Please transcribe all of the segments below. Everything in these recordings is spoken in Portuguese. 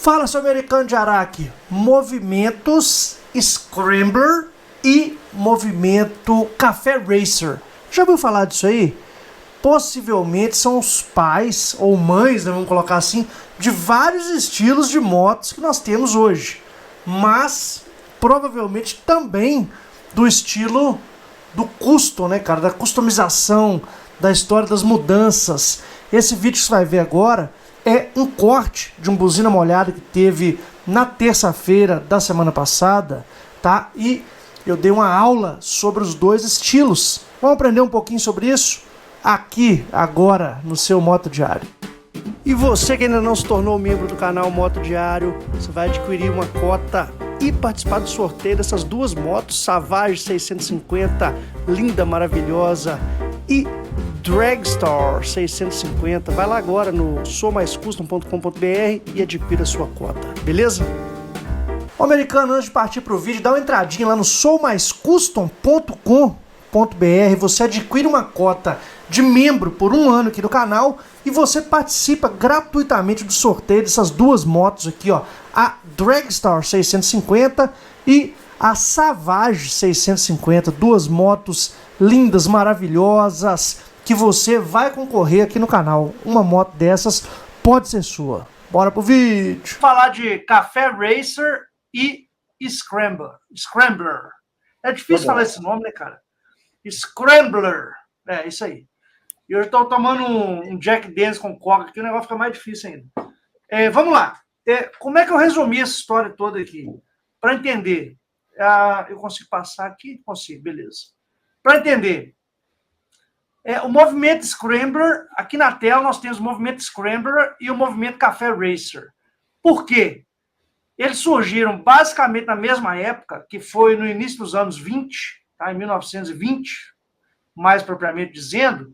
Fala, seu americano de Araque. Movimentos Scrambler e movimento Café Racer. Já ouviu falar disso aí? Possivelmente são os pais ou mães, né, vamos colocar assim, de vários estilos de motos que nós temos hoje. Mas provavelmente também do estilo do custom, né, cara? Da customização, da história das mudanças. Esse vídeo que você vai ver agora é um corte de um buzina molhada que teve na terça-feira da semana passada, tá? E eu dei uma aula sobre os dois estilos. Vamos aprender um pouquinho sobre isso aqui, agora, no seu Moto Diário. E você que ainda não se tornou membro do canal Moto Diário, você vai adquirir uma cota e participar do sorteio dessas duas motos, Savage 650, linda, maravilhosa, e Dragstar 650. Vai lá agora no soumaiscustom.com.br e adquira a sua cota, beleza? Ô, americano, antes de partir pro vídeo, dá uma entradinha lá no soumaiscustom.com.br. Você adquire uma cota de membro por um ano aqui do canal e você participa gratuitamente do sorteio dessas duas motos aqui, ó, a Dragstar 650 e a Savage 650, duas motos lindas, maravilhosas, que você vai concorrer aqui no canal. Uma moto dessas pode ser sua. Bora pro vídeo. Falar de Café Racer e Scrambler. É difícil falar esse nome, né, cara? Scrambler. É, isso aí. E eu estou tomando um Jack Daniels com coca aqui, o negócio fica mais difícil ainda. Vamos lá. Como é que eu resumi essa história toda aqui? Para entender. Eu consigo passar aqui? Consigo, beleza. Para entender. O movimento Scrambler, aqui na tela nós temos o movimento Scrambler e o movimento Café Racer. Por quê? Eles surgiram basicamente na mesma época, que foi no início dos anos 20, tá? Em 1920, mais propriamente dizendo,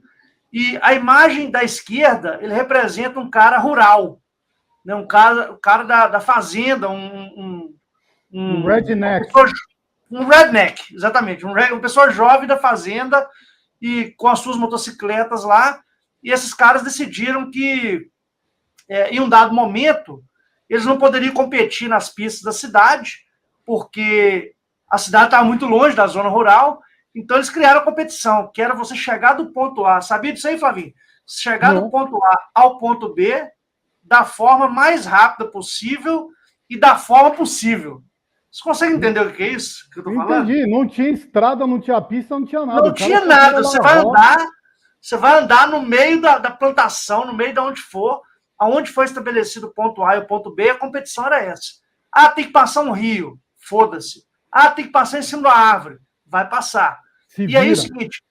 e a imagem da esquerda, ele representa um cara rural, né? Um cara da fazenda, um redneck. Um redneck, exatamente, uma pessoa jovem da fazenda, e com as suas motocicletas lá, e esses caras decidiram que, em um dado momento, eles não poderiam competir nas pistas da cidade, porque a cidade estava muito longe da zona rural, então eles criaram a competição, que era você chegar do ponto A, sabia disso aí, Flavinho? Chegar do ponto A ao ponto B da forma mais rápida possível e da forma possível. Você consegue entender o que é isso que eu tô falando? Entendi. Não tinha estrada, não tinha pista, não tinha nada. Não tinha nada. Você vai andar no meio da plantação, no meio de onde for, aonde foi estabelecido o ponto A e o ponto B, a competição era essa. Ah, tem que passar um rio, foda-se. Ah, tem que passar em cima da árvore, vai passar. E aí é o seguinte,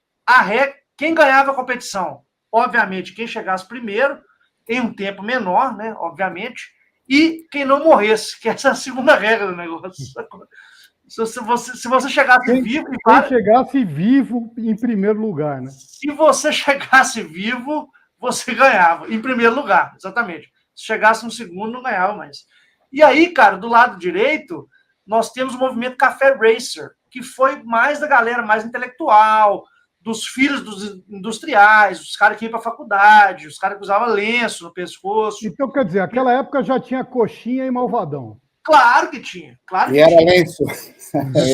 quem ganhava a competição? Obviamente, quem chegasse primeiro, em um tempo menor, né, obviamente, e quem não morresse, que essa é a segunda regra do negócio. Se você chegasse vivo... Quem chegasse vivo em primeiro lugar, né? Se você chegasse vivo, você ganhava, em primeiro lugar, exatamente. Se chegasse no segundo, não ganhava mais. E aí, cara, do lado direito, nós temos o movimento Café Racer, que foi mais da galera mais intelectual, dos filhos dos industriais, os caras que iam para a faculdade, os caras que usavam lenço no pescoço. Então, quer dizer, naquela época já tinha coxinha e malvadão. Claro que tinha. Claro que era tinha. lenço.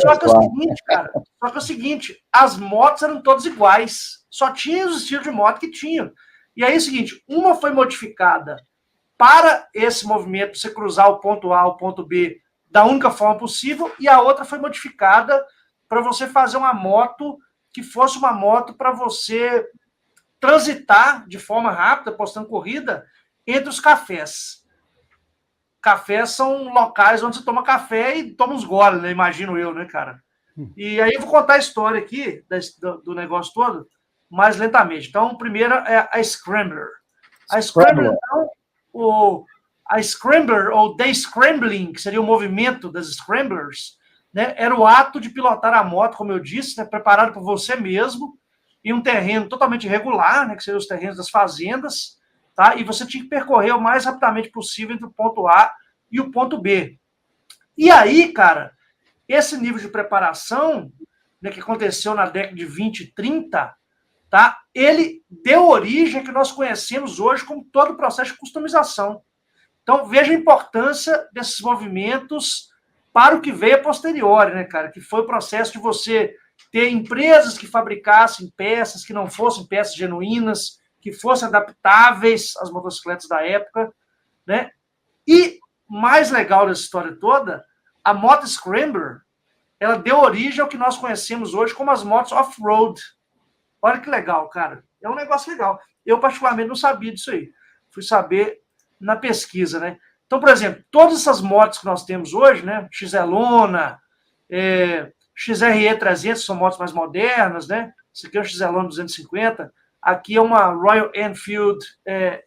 Só que é o seguinte, cara. Só que é o seguinte, as motos eram todas iguais. Só tinha os estilos de moto que tinham. E aí é o seguinte, uma foi modificada para esse movimento, você cruzar o ponto A ao ponto B da única forma possível, e a outra foi modificada para você fazer uma moto que fosse uma moto para você transitar de forma rápida, postando corrida, entre os cafés. Cafés são locais onde você toma café e toma uns goles, né? Imagino eu, né, cara? E aí eu vou contar a história aqui do negócio todo, mais lentamente. Então, primeiro é a Scrambler. A Scrambler, então, a Scrambler, ou Day Scrambling, que seria o movimento das Scramblers, né, era o ato de pilotar a moto, como eu disse, né, preparado por você mesmo, em um terreno totalmente irregular, né, que seriam os terrenos das fazendas, tá? E você tinha que percorrer o mais rapidamente possível entre o ponto A e o ponto B. E aí, cara, esse nível de preparação, né, que aconteceu na década de 20 e 30, tá? Ele deu origem ao que nós conhecemos hoje como todo o processo de customização. Então, veja a importância desses movimentos para o que veio a posteriori, né, cara? Que foi o processo de você ter empresas que fabricassem peças que não fossem peças genuínas, que fossem adaptáveis às motocicletas da época, né? E, mais legal dessa história toda, a moto Scrambler, ela deu origem ao que nós conhecemos hoje como as motos off-road. Olha que legal, cara. É um negócio legal. Eu, particularmente, não sabia disso aí. Fui saber na pesquisa, né? Então, por exemplo, todas essas motos que nós temos hoje, né? XLona, XRE 300, são motos mais modernas, né? Esse aqui é um XLona 250. Aqui é uma Royal Enfield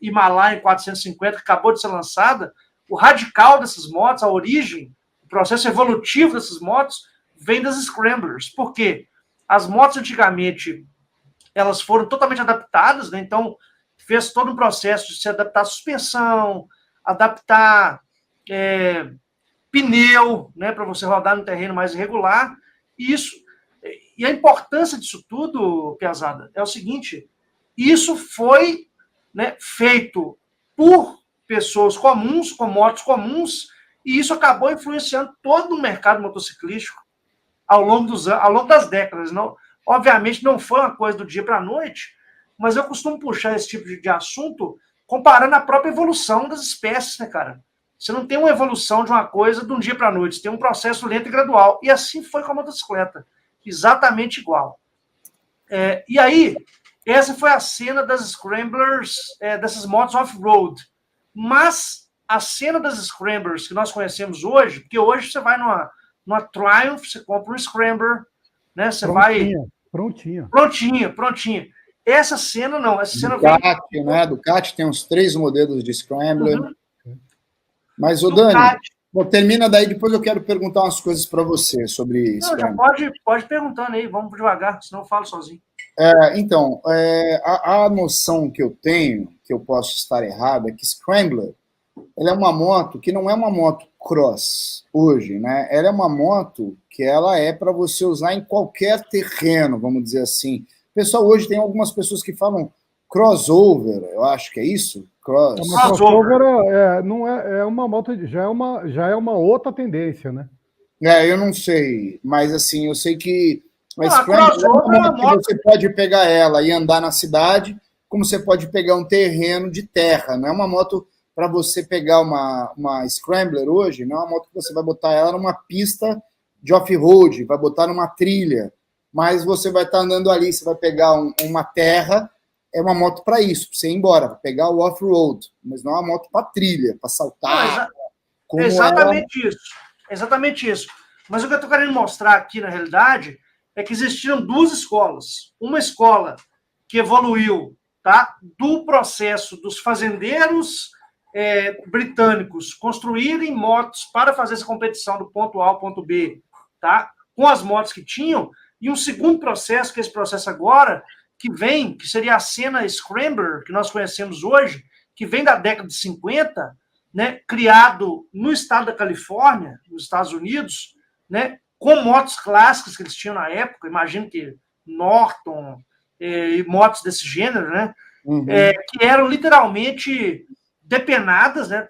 Himalayan 450, que acabou de ser lançada. O radical dessas motos, a origem, o processo evolutivo dessas motos, vem das Scramblers. Por quê? As motos, antigamente, elas foram totalmente adaptadas, né? Então, fez todo um processo de se adaptar à suspensão, adaptar pneu, né, para você rodar no terreno mais irregular. E a importância disso tudo, Piazada, é o seguinte: isso foi, né, feito por pessoas comuns, com motos comuns, e isso acabou influenciando todo o mercado motociclístico ao longo das décadas. Não, obviamente não foi uma coisa do dia para a noite, mas eu costumo puxar esse tipo de assunto comparando a própria evolução das espécies, né, cara? Você não tem uma evolução de uma coisa de um dia para a noite, você tem um processo lento e gradual. E assim foi com a motocicleta, exatamente igual. E aí, essa foi a cena das Scramblers, dessas motos off-road. Mas a cena das Scramblers que nós conhecemos hoje, porque hoje você vai numa Triumph, você compra um Scrambler, né? Você prontinha. Essa cena não, essa cena Ducati, vem... né? Ducati tem uns 3 modelos de Scrambler. Uhum. Mas, ô Dani, termina daí, depois eu quero perguntar umas coisas para você sobre isso. Já pode perguntando aí, vamos devagar, senão eu falo sozinho. Então, a noção que eu tenho, que eu posso estar errado, é que Scrambler, ela é uma moto que não é uma moto cross hoje, né? Ela é uma moto que ela é para você usar em qualquer terreno, vamos dizer assim. Pessoal, hoje tem algumas pessoas que falam crossover, eu acho que é isso? Crossover não é uma moto, já é uma outra tendência, né? Eu não sei, mas assim, eu sei que crossover é uma moto que você pode pegar ela e andar na cidade, como você pode pegar um terreno de terra. Não é uma moto para você pegar uma Scrambler hoje, não é uma moto que você vai botar ela numa pista de off-road, vai botar numa trilha, mas você vai estar andando ali, você vai pegar uma terra, é uma moto para isso, para você ir embora, para pegar o off-road, mas não é uma moto para trilha, para saltar. Exatamente isso. Mas o que eu estou querendo mostrar aqui, na realidade, é que existiram 2 escolas. Uma escola que evoluiu, tá, do processo dos fazendeiros britânicos construírem motos para fazer essa competição do ponto A ao ponto B, tá, com as motos que tinham, e um segundo processo, que é esse processo agora, que seria a cena Scrambler, que nós conhecemos hoje, que vem da década de 50, né, criado no estado da Califórnia, nos Estados Unidos, né, com motos clássicas que eles tinham na época, imagino que Norton e motos desse gênero, né, que eram literalmente depenadas, né,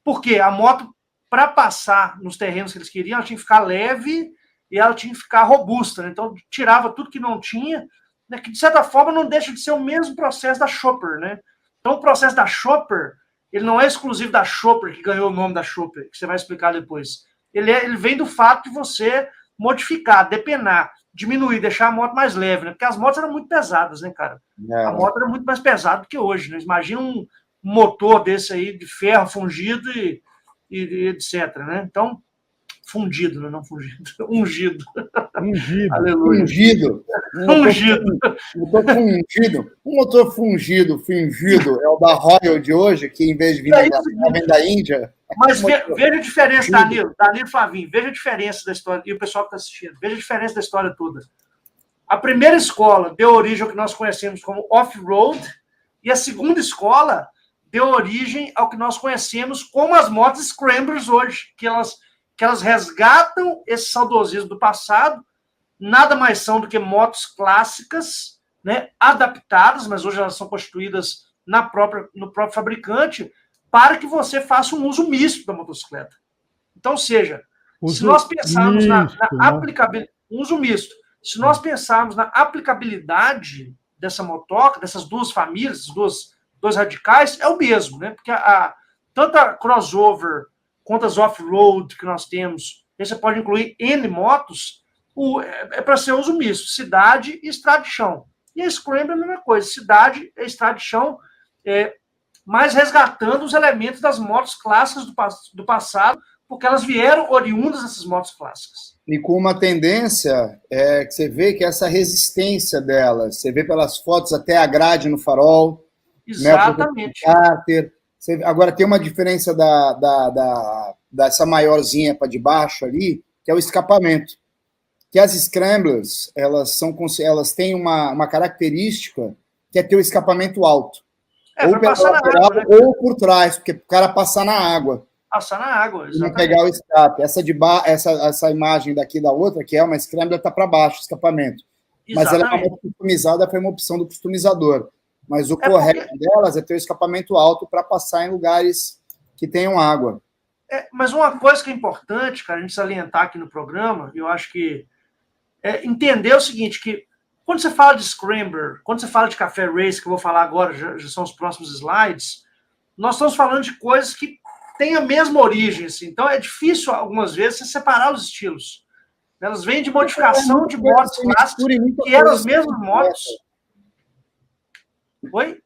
porque a moto, para passar nos terrenos que eles queriam, ela tinha que ficar leve e ela tinha que ficar robusta, né, então tirava tudo que não tinha, né, que de certa forma não deixa de ser o mesmo processo da Chopper, né. Então o processo da Chopper, ele não é exclusivo da Chopper, que ganhou o nome da Chopper, que você vai explicar depois. Ele vem do fato de você modificar, depenar, diminuir, deixar a moto mais leve, né? Porque as motos eram muito pesadas, né, cara? A moto era muito mais pesada do que hoje, né? Imagina um motor desse aí de ferro fundido e etc, né? Então, fundido, né? Não fundido. Ungido. Aleluia. Ungido. Um motor fungido é o da Royal de hoje, que em vez de vir da Índia. Mas veja a diferença, Danilo Flavinho, veja a diferença da história, e o pessoal que está assistindo, veja a diferença da história toda. A primeira escola deu origem ao que nós conhecemos como off-road, e a segunda escola deu origem ao que nós conhecemos como as motos Scramblers hoje, que elas resgatam esse saudosismo do passado, nada mais são do que motos clássicas, né, adaptadas, mas hoje elas são constituídas no próprio fabricante, para que você faça um uso misto da motocicleta. Então, seja, se nós pensarmos na aplicabilidade, uso misto, se nós pensarmos na aplicabilidade dessa motoca, dessas duas famílias, dois radicais, é o mesmo, né? Porque tanto a crossover quanto as off-road que nós temos, você pode incluir N motos, é para ser uso misto, cidade e estrada de chão. E a Scrambler é a mesma coisa, cidade e estrada de chão, mas resgatando os elementos das motos clássicas do passado, porque elas vieram oriundas dessas motos clássicas. E com uma tendência que você vê que essa resistência delas, você vê pelas fotos até a grade no farol. Exatamente. Né, cárter. Agora tem uma diferença dessa maiorzinha para de baixo ali, que é o escapamento. Que as Scramblers, elas têm uma característica que é ter o escapamento alto. Ou pela lateral, água, né? Ou por trás, porque o cara passar na água. Passar na água, exatamente. Não pegar o escape. Essa imagem daqui da outra, que é uma Scrambler, está para baixo, o escapamento. Exatamente. Mas ela é uma customizada, foi uma opção do customizador. Mas o correto delas é ter o escapamento alto para passar em lugares que tenham água. Mas uma coisa que é importante, cara, a gente salientar aqui no programa, eu acho que entender o seguinte, que quando você fala de Scrambler, quando você fala de Café Race, que eu vou falar agora, já são os próximos slides, nós estamos falando de coisas que têm a mesma origem, assim. Então é difícil, algumas vezes, você separar os estilos. Elas vêm de modificação de motos clássicas, que eram as mesmas motos. Oi?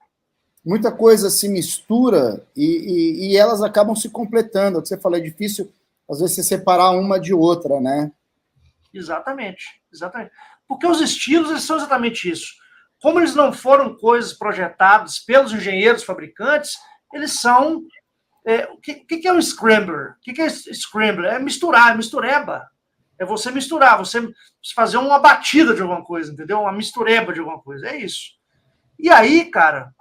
Muita coisa se mistura e elas acabam se completando. O que você falou, é difícil, às vezes, você separar uma de outra, né? Exatamente. Porque os estilos, eles são exatamente isso. Como eles não foram coisas projetadas pelos engenheiros fabricantes, eles são... o que é um Scrambler? O que é Scrambler? É misturar, é mistureba. É você misturar, você fazer uma batida de alguma coisa, entendeu? Uma mistureba de alguma coisa, é isso. E aí, cara,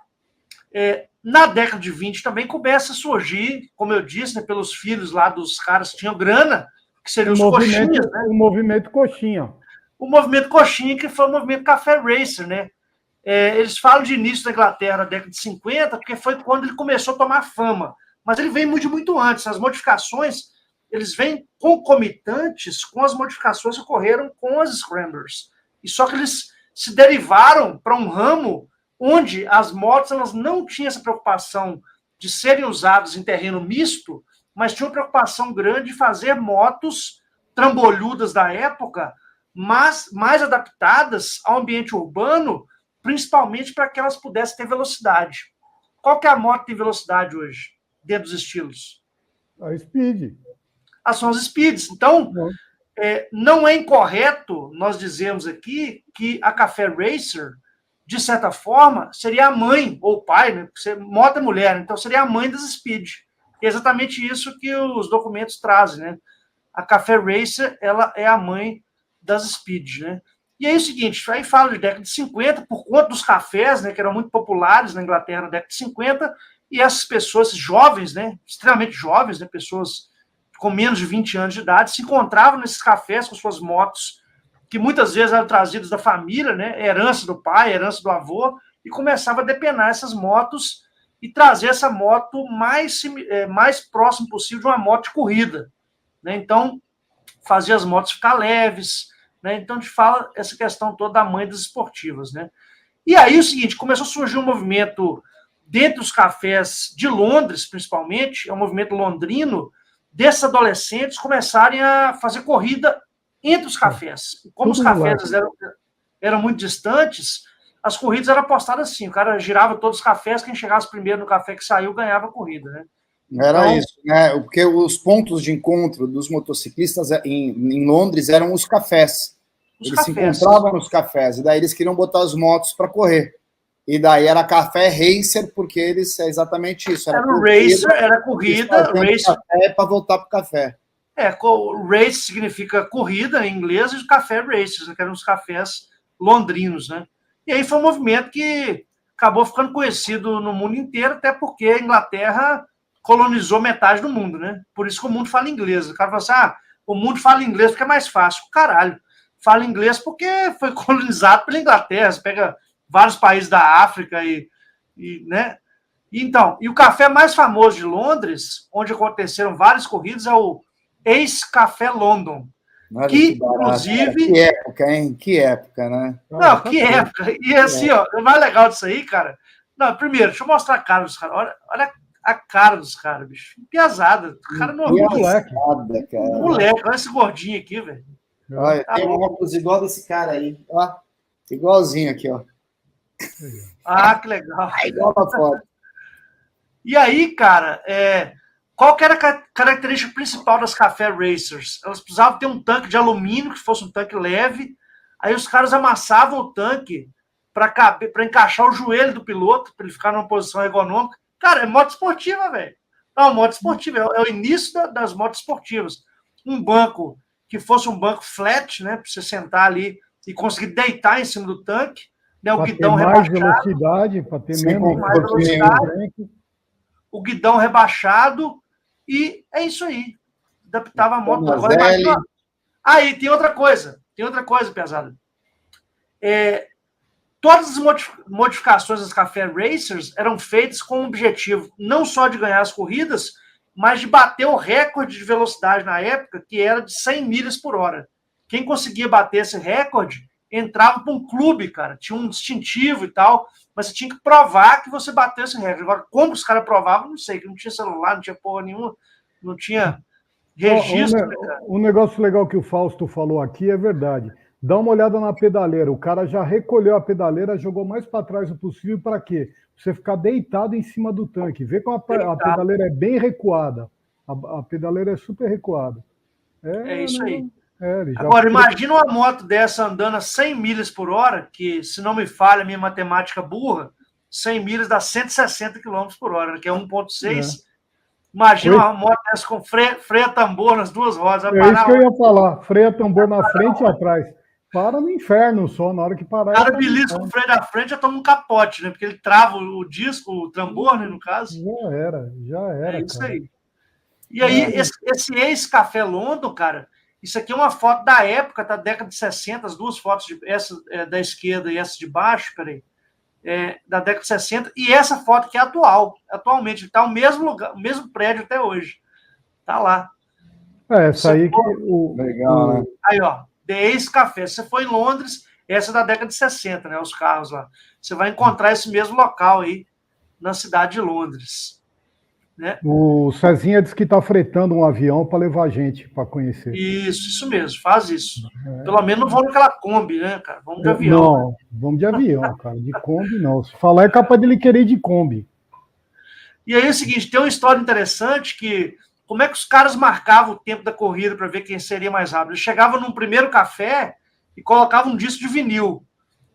na década de 20 também começa a surgir, como eu disse, né, pelos filhos lá dos caras que tinham grana, que seriam os coxinhas, né? O movimento coxinha. O movimento coxinha, que foi o movimento Café Racer, né? Eles falam de início da Inglaterra na década de 50, porque foi quando ele começou a tomar fama. Mas ele vem muito antes. As modificações, eles vêm concomitantes com as modificações que ocorreram com as Scramblers. E só que eles se derivaram para um ramo onde as motos elas não tinham essa preocupação de serem usadas em terreno misto, mas tinham preocupação grande de fazer motos trambolhudas da época, mas mais adaptadas ao ambiente urbano, principalmente para que elas pudessem ter velocidade. Qual que é a moto que tem velocidade hoje, dentro dos estilos? A Speed. São as Speeds. Então, não é incorreto nós dizermos aqui que a Café Racer, de certa forma, seria a mãe ou o pai, né? Porque moto é mulher, então seria a mãe das Speed. É exatamente isso que os documentos trazem, né? A Café Racer, ela é a mãe das Speed, né? E aí é o seguinte, aí fala de década de 50, por conta dos cafés, né, que eram muito populares na Inglaterra na década de 50, e essas pessoas, esses jovens, né, extremamente jovens, né, pessoas com menos de 20 anos de idade, se encontravam nesses cafés com suas motos, que muitas vezes eram trazidas da família, né, herança do pai, herança do avô, e começava a depenar essas motos e trazer essa moto mais próximo possível de uma moto de corrida, né? Então, fazia as motos ficar leves, né? Então, a gente fala essa questão toda da mãe das esportivas, né? E aí, o seguinte, começou a surgir um movimento dentro dos cafés de Londres, principalmente, é um movimento londrino, desses adolescentes começarem a fazer corrida entre os cafés. Como os cafés eram muito distantes, as corridas eram apostadas assim, o cara girava todos os cafés, quem chegasse primeiro no café que saiu ganhava a corrida, né? Era então, isso, né? Porque os pontos de encontro dos motociclistas em Londres eram os cafés. Eles se encontravam nos cafés, e daí eles queriam botar as motos para correr. E daí era café racer, porque eles é exatamente isso. Era racer, era corrida, racer para voltar para o café. Race significa corrida em inglês, e o café racers, que eram os cafés londrinos, né? E aí foi um movimento que acabou ficando conhecido no mundo inteiro, até porque a Inglaterra colonizou metade do mundo, né? Por isso que o mundo fala inglês. O cara fala assim, o mundo fala inglês porque é mais fácil. Caralho, fala inglês porque foi colonizado pela Inglaterra. Você pega vários países da África né? Então, e o café mais famoso de Londres, onde aconteceram várias corridas, é o Ace Café London. Olha que, barato. inclusive... Que época, hein? Que época, né? Não, que época. E assim, ó, o mais legal disso aí, cara... Não, primeiro, deixa eu mostrar a cara dos caras. Olha a cara dos caras, bicho. Piazada. O cara não é moleque. Moleque, olha esse gordinho aqui, velho. Olha, tem um óculos igual desse cara aí. Ó, igualzinho aqui, ó. Ah, que legal. Igual a foto. E aí, cara, qual que era a característica principal das Café Racers? Elas precisavam ter um tanque de alumínio, que fosse um tanque leve. Aí os caras amassavam o tanque para encaixar o joelho do piloto, para ele ficar numa posição ergonômica. Cara, é moto esportiva, velho. Não, moto esportiva. É o início das motos esportivas. Um banco que fosse um banco flat, né? Para você sentar ali e conseguir deitar em cima do tanque. Né, o guidão rebaixado. Velocidade, para ter mais velocidade. O guidão rebaixado. E é isso aí. Adaptava a moto. Agora, imagina... Aí, tem outra coisa. Pesada. Todas as modificações das Café Racers eram feitas com o objetivo não só de ganhar as corridas, mas de bater o recorde de velocidade na época, que era de 100 milhas por hora. Quem conseguia bater esse recorde entrava para um clube, cara. Tinha um distintivo e tal, mas você tinha que provar que você bateu esse recorde. Agora, como os caras provavam, não sei, que não tinha celular, não tinha porra nenhuma, não tinha registro. Um negócio legal que o Fausto falou aqui é verdade. Dá uma olhada na pedaleira. O cara já recolheu a pedaleira, jogou mais para trás o possível. Para quê? Você ficar deitado em cima do tanque. Vê como a pedaleira é bem recuada. A pedaleira é super recuada. É isso aí. Agora, imagina uma moto dessa andando a 100 milhas por hora, que, se não me falha a minha matemática burra, 100 milhas dá 160 km por hora, que é 1,6. Imagina uma moto dessa com freio a tambor nas duas rodas. Isso que eu ia falar. Freio a tambor na frente e atrás. Para no inferno só, na hora que parar. O cara belisca com o freio da frente, já toma um capote, né? Porque ele trava o disco, o tambor, né, no caso. Já era. É isso aí. E aí, esse ex-Café London, cara, isso aqui é uma foto da época, da década de 60, as duas fotos, essa da esquerda e essa de baixo, peraí, da década de 60, e essa foto que é atual. Atualmente, está no mesmo lugar, o mesmo prédio até hoje. Tá lá. Essa aí que... Legal, né? Aí, ó. The Ace Café. Se você for em Londres, essa é da década de 60, né? Os carros lá. Você vai encontrar esse mesmo local aí na cidade de Londres. Né? O Cezinha disse que está fretando um avião para levar a gente para conhecer. Isso mesmo. Faz isso. Pelo menos não vamos naquela Kombi, né, cara? Vamos de avião. Não, vamos de avião, cara. De Kombi, não. Se falar, é capaz dele querer ir de Kombi. E aí é o seguinte, tem uma história interessante que... Como é que os caras marcavam o tempo da corrida para ver quem seria mais rápido? Eles chegavam num primeiro café e colocavam um disco de vinil.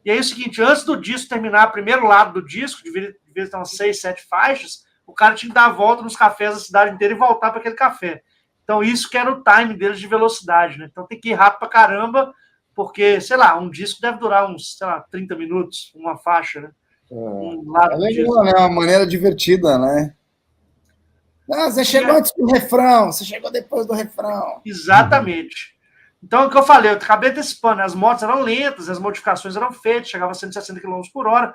E aí é o seguinte, antes do disco terminar, o primeiro lado do disco, devia ter umas 6, 7 faixas, o cara tinha que dar a volta nos cafés da cidade inteira e voltar para aquele café. Então isso que era o time deles de velocidade, né? Então tem que ir rápido para caramba, porque, sei lá, um disco deve durar uns, sei lá, 30 minutos, uma faixa, né? Um lado legal, disco. Né? Uma maneira divertida, né? Não, você chegou antes do refrão, você chegou depois do refrão. Exatamente. Então, é o que eu falei, eu acabei antecipando, as motos eram lentas, as modificações eram feitas, chegava a 160 km por hora.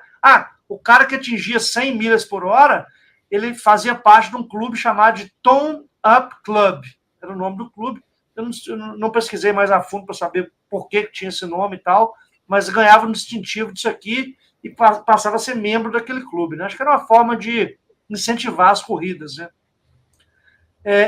O cara que atingia 100 milhas por hora, ele fazia parte de um clube chamado de Tone Up Club. Era o nome do clube. Eu não pesquisei mais a fundo para saber por que tinha esse nome e tal, mas ganhava um distintivo disso aqui e passava a ser membro daquele clube. Né? Acho que era uma forma de incentivar as corridas, né?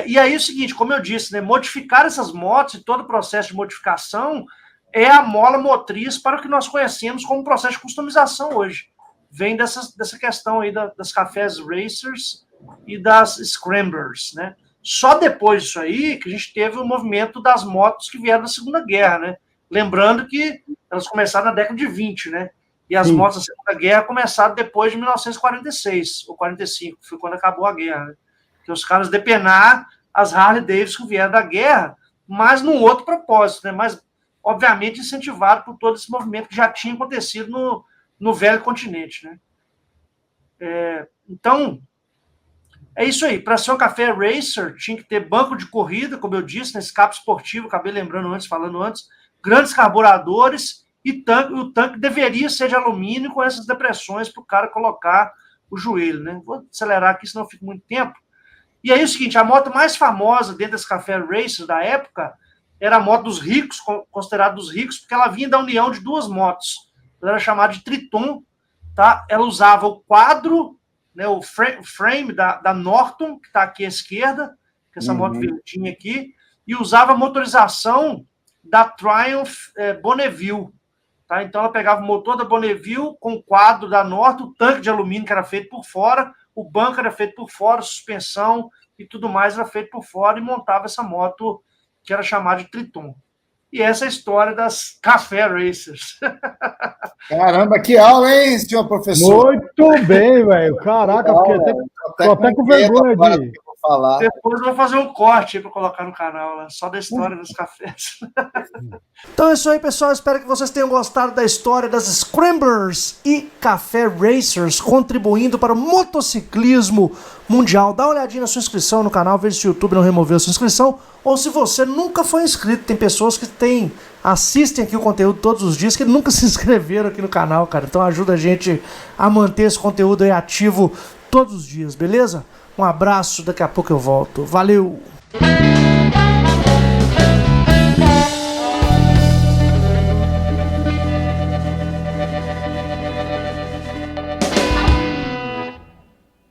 E aí é o seguinte, como eu disse, né, modificar essas motos e todo o processo de modificação é a mola motriz para o que nós conhecemos como processo de customização hoje. Vem dessa questão aí das cafés racers e das scramblers, né? Só depois disso aí que a gente teve o movimento das motos que vieram da Segunda Guerra, né? Lembrando que elas começaram na década de 20, né? E as motos da Segunda Guerra começaram depois de 1946 ou 45, que foi quando acabou a guerra, né? Que os caras depenar as Harley Davidson que vieram da guerra, mas num outro propósito, né? Mas, obviamente, incentivado por todo esse movimento que já tinha acontecido no velho continente, né? Então, é isso aí. Para ser um café racer, tinha que ter banco de corrida, como eu disse, escape esportivo, acabei falando antes, grandes carburadores e o tanque deveria ser de alumínio com essas depressões para o cara colocar o joelho, né? Vou acelerar aqui, senão eu fico muito tempo. E aí é o seguinte, a moto mais famosa dentro das Café Racers da época era a moto dos ricos, considerada dos ricos, porque ela vinha da união de duas motos. Ela era chamada de Triton, tá? Ela usava o quadro, né, o frame da Norton, que está aqui à esquerda, que é essa moto verdinha aqui, e usava a motorização da Triumph Bonneville. Tá? Então ela pegava o motor da Bonneville com o quadro da Norton, o tanque de alumínio que era feito por fora, o banco era feito por fora, suspensão e tudo mais era feito por fora, e montava essa moto que era chamada de Triton. E essa é a história das Café Racers. Caramba, que aula, hein, senhor professor? Muito bem, velho. Caraca, fiquei até com vergonha de falar. Depois eu vou fazer um corte para colocar no canal, né? Só da história dos cafés. Então é isso aí, pessoal. Espero que vocês tenham gostado da história das Scramblers e Café Racers contribuindo para o motociclismo mundial. Dá uma olhadinha na sua inscrição no canal, veja se o YouTube não removeu a sua inscrição, ou se você nunca foi inscrito. Tem pessoas que assistem aqui o conteúdo todos os dias que nunca se inscreveram aqui no canal, cara. Então ajuda a gente a manter esse conteúdo aí ativo todos os dias, beleza? Um abraço, daqui a pouco eu volto. Valeu!